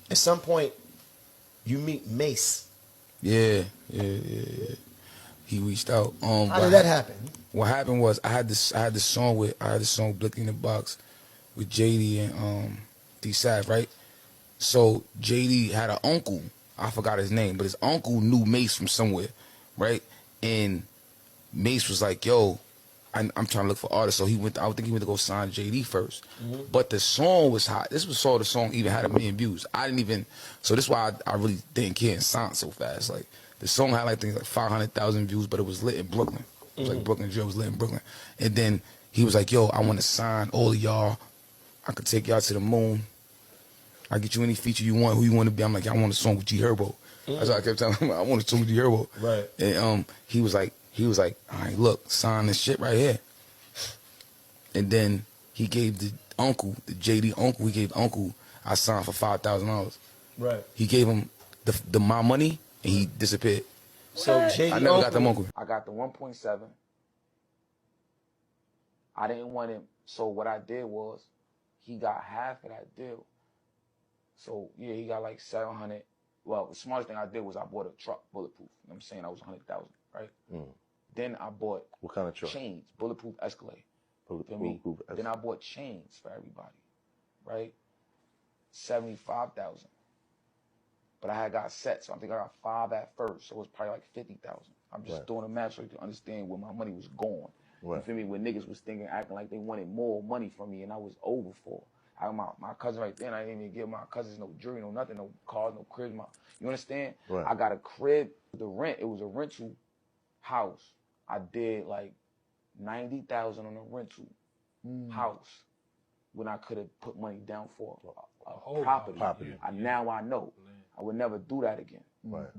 At some point, you meet Mace. Yeah. He reached out. How did that happen? What happened was I had this song Blicky in the Box with JD and D Sav, right? So JD had an uncle, I forgot his name, but his uncle knew Mace from somewhere, right? And Mace was like, yo, I'm trying to look for artists. So I think he went to go sign JD 1st. But the song was hot. This was the song even had 1 million views. I didn't even, so this is why I really didn't care and sign so fast. Like, the song had like things like 500,000 views, but it was lit in Brooklyn. It was like Brooklyn Drill was lit in Brooklyn. And then he was like, yo, I want to sign all of y'all. I could take y'all to the moon. I'll get you any feature you want, who you want to be. I'm like, I want a song with G Herbo. That's what I kept telling him. I want a song with G Herbo. Right. And he was like, all right, look, sign this shit right here. And then he gave the uncle, the JD uncle, I signed for $5,000. Right. He gave him the my money and he disappeared. So JD I never got the uncle. I got the 1.7. I didn't want him, so what I did was he got half of that deal. So yeah, he got like 700. Well, the smartest thing I did was I bought a truck, bulletproof. You know what I'm saying? That was 100,000, right? Then I bought what kind of truck? Chains, bulletproof Escalade. Bulletproof. Then I bought chains for everybody, right? 75,000. But I had got set, so I think I got 5 at first, so it was probably like 50,000. I'm just doing a math so you can understand where my money was going. Right. You feel me? When niggas was acting like they wanted more money from me, and I was over for. I had my cousin right there, and I didn't even give my cousins no jewelry, no nothing, no cars, no cribs. You understand? Right. I got a crib. The rent, it was a rental house. I did like 90,000 on a rental house when I could have put money down for a property. Now I know. I would never do that again. Right.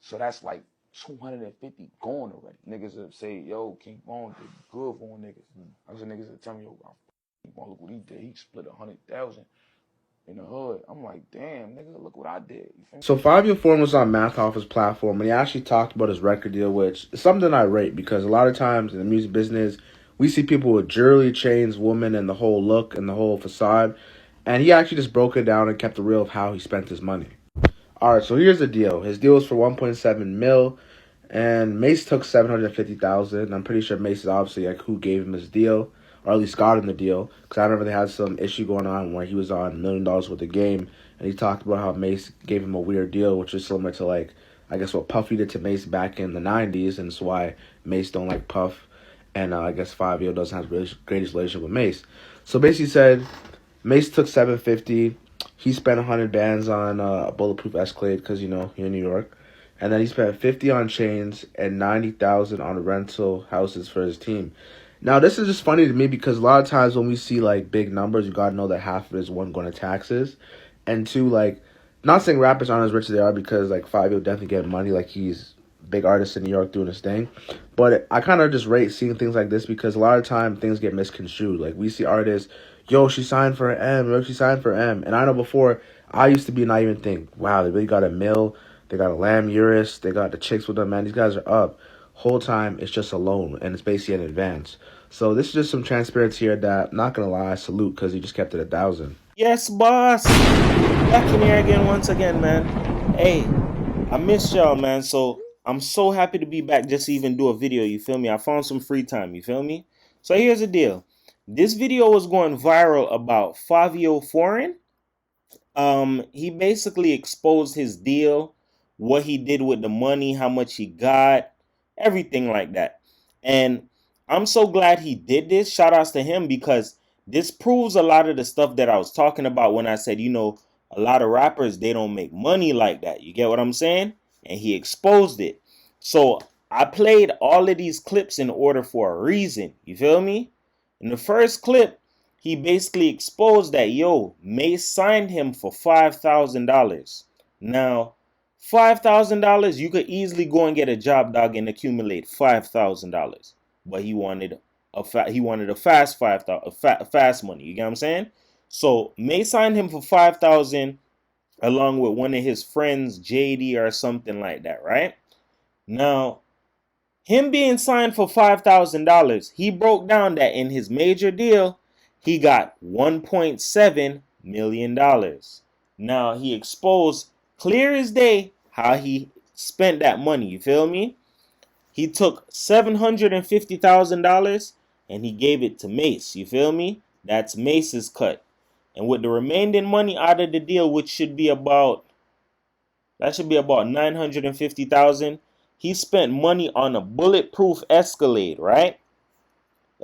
So that's like 250 gone already. Niggas that say, yo, King Von did good for niggas. I was niggas that tell me, yo, look what he did. He split 100,000 in the hood. I'm like, damn, nigga, look what I did. So Fivio Foreign was on Math Office platform, and he actually talked about his record deal, which is something I rate because a lot of times in the music business, we see people with jewelry, chains, women, and the whole look and the whole facade. And he actually just broke it down and kept it real of how he spent his money. Alright, so here's the deal. His deal was for 1.7 mil, and Mace took 750,000. I'm pretty sure Mace is obviously like who gave him his deal, or at least got him the deal, because I remember they had some issue going on where he was on $1 million worth of game, and he talked about how Mace gave him a weird deal, which is similar to like, I guess what Puffy did to Mace back in the 90s, and it's why Mace don't like Puff, and I guess Fivio doesn't have the greatest relationship with Mace. So basically said, Mace took 750. He spent 100 bands on a bulletproof Escalade because, you know, you're in New York. And then he spent 50 on chains and 90,000 on rental houses for his team. Now, this is just funny to me because a lot of times when we see, like, big numbers, you got to know that half of it is, one, going to taxes. And two, like, not saying rappers aren't as rich as they are because, like, Fivio definitely get money. Like, he's a big artist in New York doing his thing. But I kind of just rate seeing things like this because a lot of time things get misconstrued. Like, we see artists, yo, she signed for M, yo, she signed for M. And I know before, I used to be not even think, wow, they really got a mill, they got a Lamb Urus, they got the chicks with them, man, these guys are up. Whole time, it's just a loan, and it's basically in advance. So this is just some transparency here that, not gonna lie, I salute, because he just kept it 1,000. Yes, boss. Back in here again once again, man. Hey, I missed y'all, man, so I'm so happy to be back just to even do a video, you feel me? I found some free time, you feel me? So here's the deal. This video was going viral about Fivio Foreign. He basically exposed his deal, what he did with the money, how much he got, everything like that. And I'm so glad he did this. Shout outs to him because this proves a lot of the stuff that I was talking about when I said, you know, a lot of rappers, they don't make money like that. You get what I'm saying? And he exposed it. So I played all of these clips in order for a reason. You feel me? In the first clip, he basically exposed that, yo, Mace signed him for $5,000. Now, $5,000, you could easily go and get a job, dog, and accumulate $5,000. But he wanted a fast fast money. You get what I'm saying? So Mace signed him for $5,000 along with one of his friends, JD or something like that, right? Now, him being signed for $5,000, he broke down that in his major deal, he got $1.7 million. Now, he exposed clear as day how he spent that money. You feel me? He took $750,000 and he gave it to Mace. You feel me? That's Mace's cut. And with the remaining money out of the deal, which should be about 950,000, he spent money on a bulletproof Escalade, right?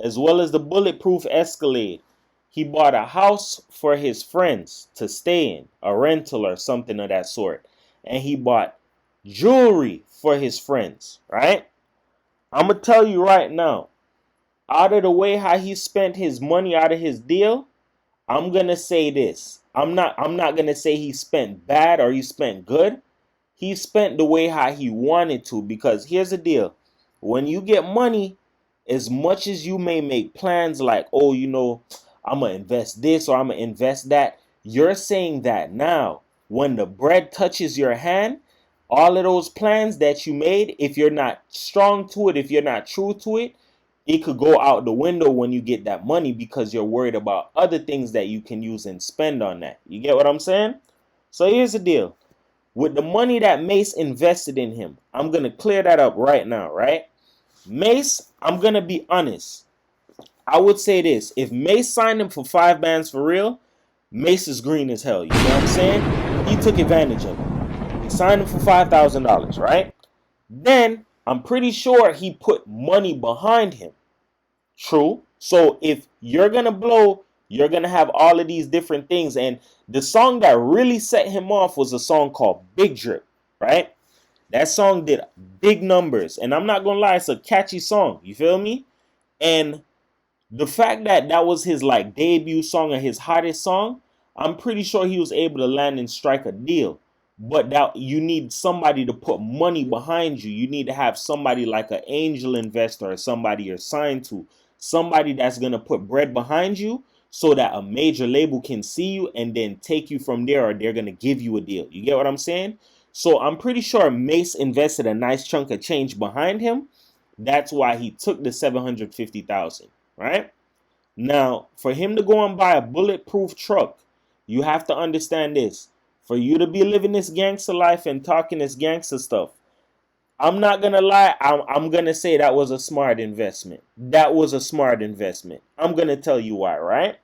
As well as the bulletproof Escalade, he bought a house for his friends to stay in, a rental or something of that sort. And he bought jewelry for his friends, right? I'm going to tell you right now, out of the way how he spent his money out of his deal, I'm going to say this. I'm not going to say he spent bad or he spent good. He spent the way how he wanted to, because here's the deal. When you get money, as much as you may make plans like, oh, you know, I'm going to invest this or I'm going to invest that, you're saying that now. When the bread touches your hand, all of those plans that you made, if you're not strong to it, if you're not true to it, it could go out the window when you get that money because you're worried about other things that you can use and spend on that. You get what I'm saying? So here's the deal. With the money that Mace invested in him, I'm going to clear that up right now, right? Mace, I'm going to be honest. I would say this. If Mace signed him for 5 bands for real, Mace is green as hell. You know what I'm saying? He took advantage of it. He signed him for $5,000, right? Then, I'm pretty sure he put money behind him. True. So, if you're going to blow, you're going to have all of these different things. And the song that really set him off was a song called Big Drip, right? That song did big numbers. And I'm not going to lie, it's a catchy song. You feel me? And the fact that that was his like debut song or his hottest song, I'm pretty sure he was able to land and strike a deal. But that you need somebody to put money behind you. You need to have somebody like an angel investor or somebody you're signed to. Somebody that's going to put bread behind you so that a major label can see you and then take you from there, or they're going to give you a deal. You get what I'm saying? So I'm pretty sure Mace invested a nice chunk of change behind him. That's why he took the $750,000, right? Now, for him to go and buy a bulletproof truck, you have to understand this. For you to be living this gangster life and talking this gangster stuff, I'm not going to lie. I'm going to say that was a smart investment. That was a smart investment. I'm going to tell you why, right?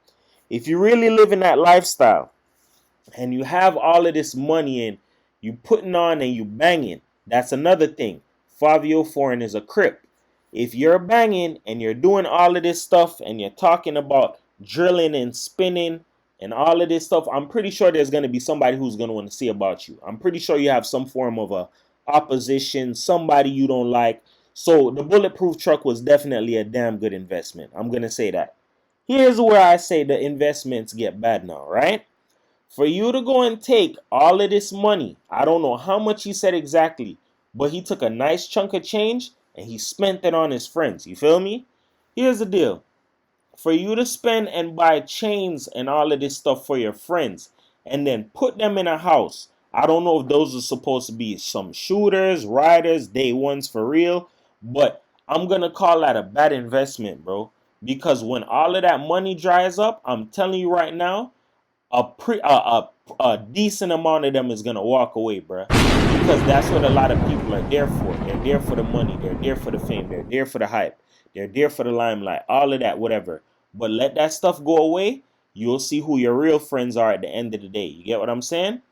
If you really live in that lifestyle and you have all of this money and you putting on and you banging, that's another thing. Fivio foreign is a crip. If you're banging and you're doing all of this stuff and you're talking about drilling and spinning and all of this stuff, I'm pretty sure there's going to be somebody who's going to want to see about you. I'm pretty sure you have some form of a opposition, somebody you don't like. So the bulletproof truck was definitely a damn good investment. I'm going to say that. Here's where I say the investments get bad now, right? For you to go and take all of this money, I don't know how much he said exactly, but he took a nice chunk of change and he spent it on his friends. You feel me? Here's the deal. For you to spend and buy chains and all of this stuff for your friends and then put them in a house, I don't know if those are supposed to be some shooters, riders, day ones for real, but I'm going to call that a bad investment, bro. Because when all of that money dries up, I'm telling you right now, a decent amount of them is going to walk away, bro. Because that's what a lot of people are there for. They're there for the money. They're there for the fame. They're there for the hype. They're there for the limelight. All of that, whatever. But let that stuff go away. You'll see who your real friends are at the end of the day. You get what I'm saying?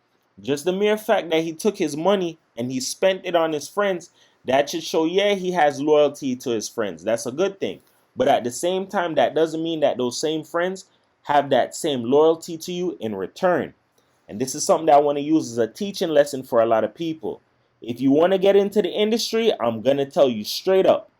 Just the mere fact that he took his money and he spent it on his friends, that should show, yeah, he has loyalty to his friends. That's a good thing. But at the same time, that doesn't mean that those same friends have that same loyalty to you in return. And this is something that I want to use as a teaching lesson for a lot of people. If you want to get into the industry, I'm going to tell you straight up.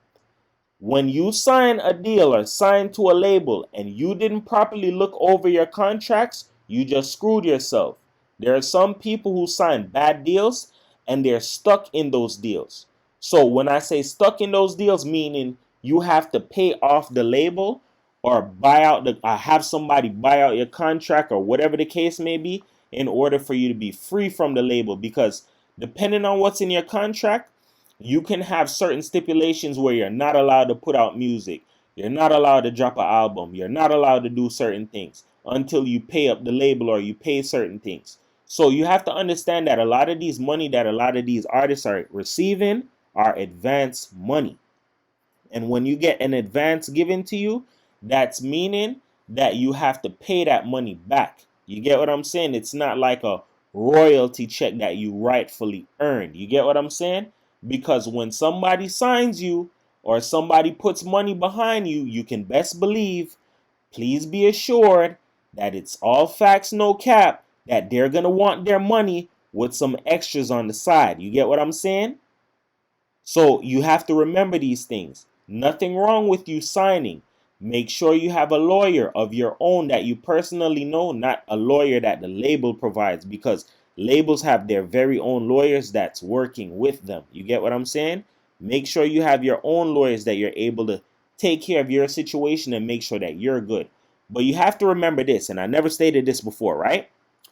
When you sign a deal or sign to a label and you didn't properly look over your contracts, you just screwed yourself. There are some people who sign bad deals and they're stuck in those deals. So when I say stuck in those deals, meaning you have to pay off the label or buy out have somebody buy out your contract or whatever the case may be in order for you to be free from the label. Because depending on what's in your contract, you can have certain stipulations where you're not allowed to put out music. You're not allowed to drop an album. You're not allowed to do certain things until you pay up the label or you pay certain things. So you have to understand that a lot of these money that a lot of these artists are receiving are advance money. And when you get an advance given to you, that's meaning that you have to pay that money back. You get what I'm saying? It's not like a royalty check that you rightfully earned. You get what I'm saying? Because when somebody signs you or somebody puts money behind you, you can best believe, please be assured that it's all facts, no cap, that they're going to want their money with some extras on the side. You get what I'm saying? So you have to remember these things. Nothing wrong with you signing. Make sure you have a lawyer of your own that you personally know, not a lawyer that the label provides, because labels have their very own lawyers that's working with them. You get what I'm saying? Make sure you have your own lawyers that you're able to take care of your situation and make sure that you're good. But you have to remember this, and I never stated this before, right?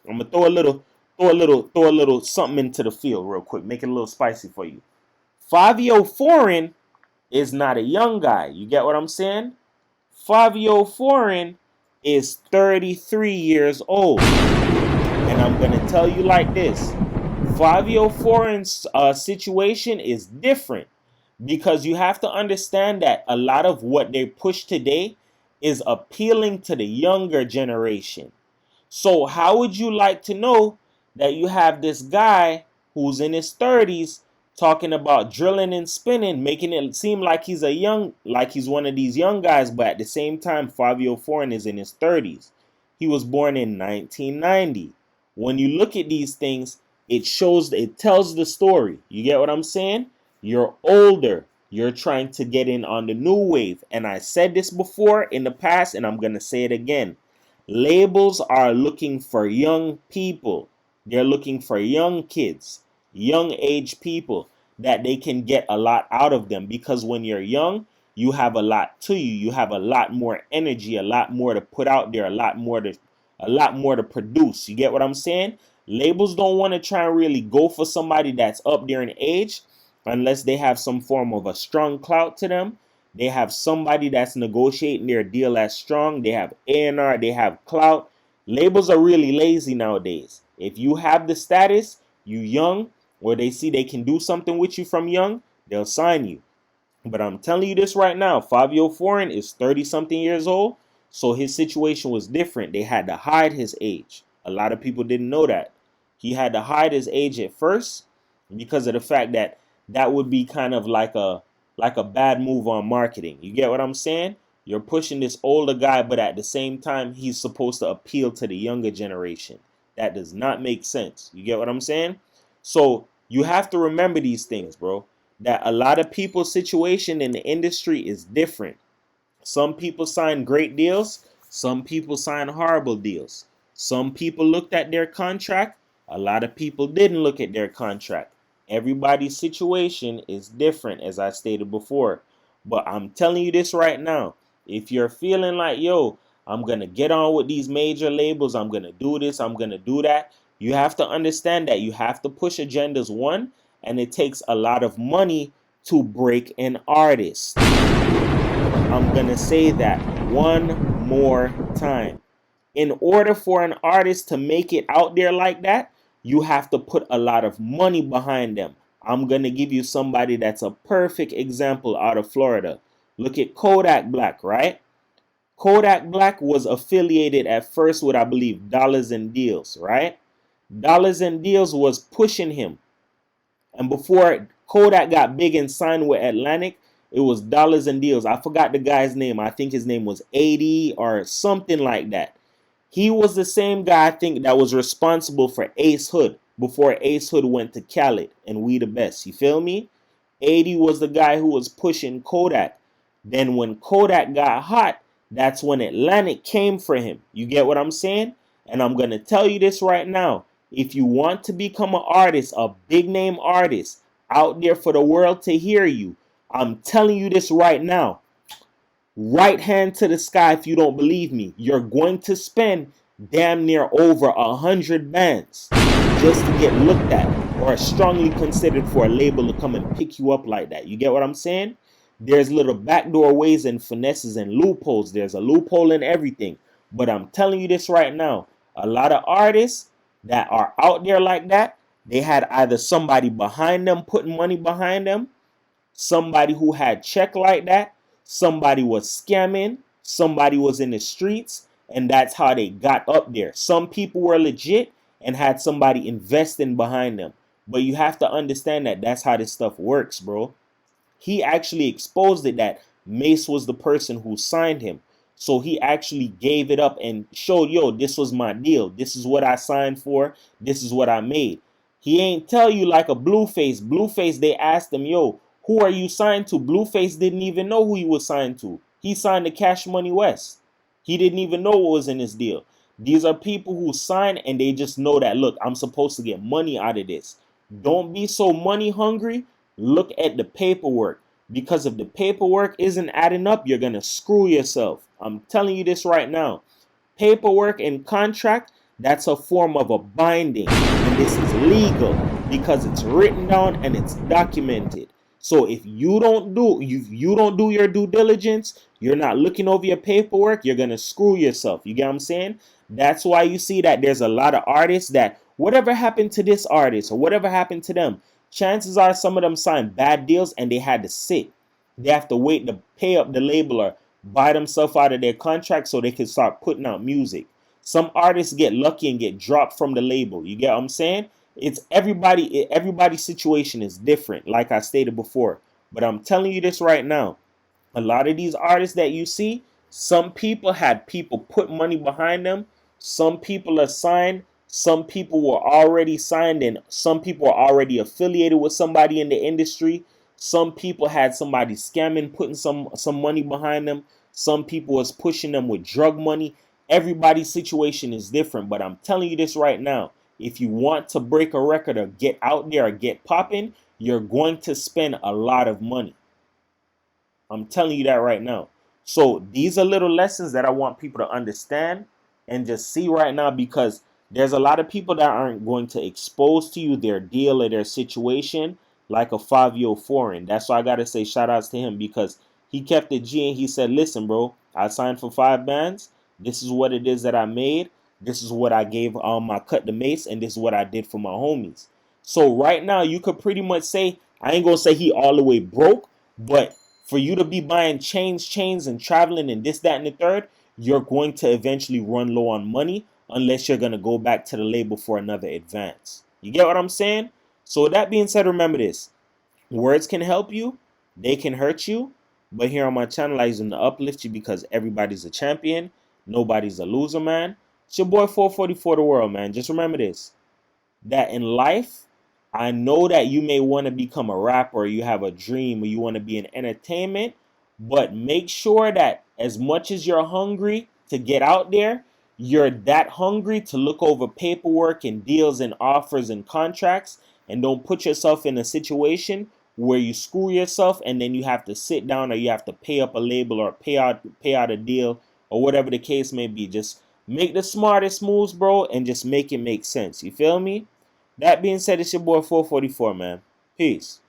I'm gonna throw a little something into the field real quick, make it a little spicy for you. Fivio Foreign is not a young guy. You get what I'm saying? Fivio Foreign is 33 years old. And I'm going to tell you like this. Fivio Foreign's situation is different because you have to understand that a lot of what they push today is appealing to the younger generation. So how would you like to know that you have this guy who's in his 30s talking about drilling and spinning, making it seem like he's one of these young guys, but at the same time, Fivio Foreign is in his 30s. He was born in 1990. When you look at these things, it tells the story. You get what I'm saying? You're older. You're trying to get in on the new wave. And I said this before in the past, and I'm going to say it again. Labels are looking for young people. They're looking for young kids, young age people that they can get a lot out of them, because when you're young, you have a lot to you. You have a lot more energy, a lot more to put out there, a lot more to produce. You get what I'm saying? Labels don't want to try and really go for somebody that's up there in age unless they have some form of a strong clout to them. They have somebody that's negotiating their deal as strong. They have A&R, they have clout. Labels are really lazy nowadays. If you have the status, you young, or they see they can do something with you from young, they'll sign you. But I'm telling you this right now, Fivio Foreign is 30-something years old, so his situation was different. They had to hide his age. A lot of people didn't know that. He had to hide his age at first because of the fact that that would be kind of like a bad move on marketing. You get what I'm saying? You're pushing this older guy, but at the same time, he's supposed to appeal to the younger generation. That does not make sense. You get what I'm saying? So you have to remember these things, bro. That a lot of people's situation in the industry is different. Some people sign great deals. Some people sign horrible deals. Some people looked at their contract. A lot of people didn't look at their contract. Everybody's situation is different, as I stated before. But I'm telling you this right now. If you're feeling like, yo, I'm going to get on with these major labels, I'm going to do this, I'm going to do that, you have to understand that you have to push agendas, one, and it takes a lot of money to break an artist. I'm going to say that one more time. In order for an artist to make it out there like that, you have to put a lot of money behind them. I'm going to give you somebody that's a perfect example out of Florida. Look at Kodak Black, right? Kodak Black was affiliated at first with, I believe, Dollars and Deals, right? Dollars and Deals was pushing him. And before Kodak got big and signed with Atlantic, it was Dollars and Deals. I forgot the guy's name. I think his name was 80 or something like that. He was the same guy, I think, that was responsible for Ace Hood before Ace Hood went to Khaled and We the Best. You feel me? 80 was the guy who was pushing Kodak. Then when Kodak got hot, that's when Atlantic came for him. You get what I'm saying? And I'm going to tell you this right now. If you want to become an artist, a big name artist out there for the world to hear you, I'm telling you this right now. Right hand to the sky if you don't believe me. You're going to spend damn near over 100 bands just to get looked at or strongly considered for a label to come and pick you up like that. You get what I'm saying? There's little backdoor ways and finesses and loopholes. There's a loophole in everything. But I'm telling you this right now. A lot of artists, that are out there like that, they had either somebody behind them putting money behind them, somebody who had check like that, somebody was scamming, somebody was in the streets, and that's how they got up there. Some people were legit and had somebody investing behind them. But you have to understand that that's how this stuff works, bro. He actually exposed it that Mace was the person who signed him. So he actually gave it up and showed, yo, this was my deal. This is what I signed for. This is what I made. He ain't tell you like a Blueface. Blueface, they asked him, yo, who are you signed to? Blueface didn't even know who he was signed to. He signed to Cash Money West. He didn't even know what was in his deal. These are people who sign and they just know that, look, I'm supposed to get money out of this. Don't be so money hungry. Look at the paperwork, because if the paperwork isn't adding up, you're going to screw yourself. I'm telling you this right now. Paperwork and contract, that's a form of a binding, and this is legal because it's written down and it's documented. So if you don't do your due diligence, you're not looking over your paperwork, you're going to screw yourself. You get what I'm saying? That's why you see that there's a lot of artists that whatever happened to this artist or whatever happened to them, chances are some of them signed bad deals and they had to sit. They have to wait to pay up the label or buy themselves out of their contract so they can start putting out music. Some artists get lucky and get dropped from the label. You get what I'm saying? It's everybody's situation is different, like I stated before. But I'm telling you this right now. A lot of these artists that you see, some people had people put money behind them. Some people are signed. Some people were already signed, and some people are already affiliated with somebody in the industry. Some people had somebody scamming, putting some money behind them. Some people was pushing them with drug money. Everybody's situation is different, but I'm telling you this right now. If you want to break a record or get out there or get popping, you're going to spend a lot of money. I'm telling you that right now. So these are little lessons that I want people to understand and just see right now, because there's a lot of people that aren't going to expose to you their deal or their situation like a Fivio foreign. That's why I got to say shout outs to him, because he kept it G and he said, listen, bro, I signed for 5 bands. This is what it is that I made. This is what I gave my cut to Mace, and this is what I did for my homies. So right now you could pretty much say, I ain't going to say he all the way broke, but for you to be buying chains and traveling and this, that, and the third, you're going to eventually run low on money unless you're going to go back to the label for another advance. You get what I'm saying? So with that being said, remember this. Words can help you. They can hurt you. But here on my channel, I use them to uplift you, because everybody's a champion. Nobody's a loser, man. It's your boy 444 the world, man. Just remember this. That in life, I know that you may want to become a rapper, or you have a dream, or you want to be in entertainment, but make sure that as much as you're hungry to get out there, you're that hungry to look over paperwork and deals and offers and contracts, and don't put yourself in a situation where you screw yourself and then you have to sit down, or you have to pay up a label or pay out a deal, or whatever the case may be. Just make the smartest moves, bro, and just make it make sense. You feel me? That being said, it's your boy 444, man. Peace.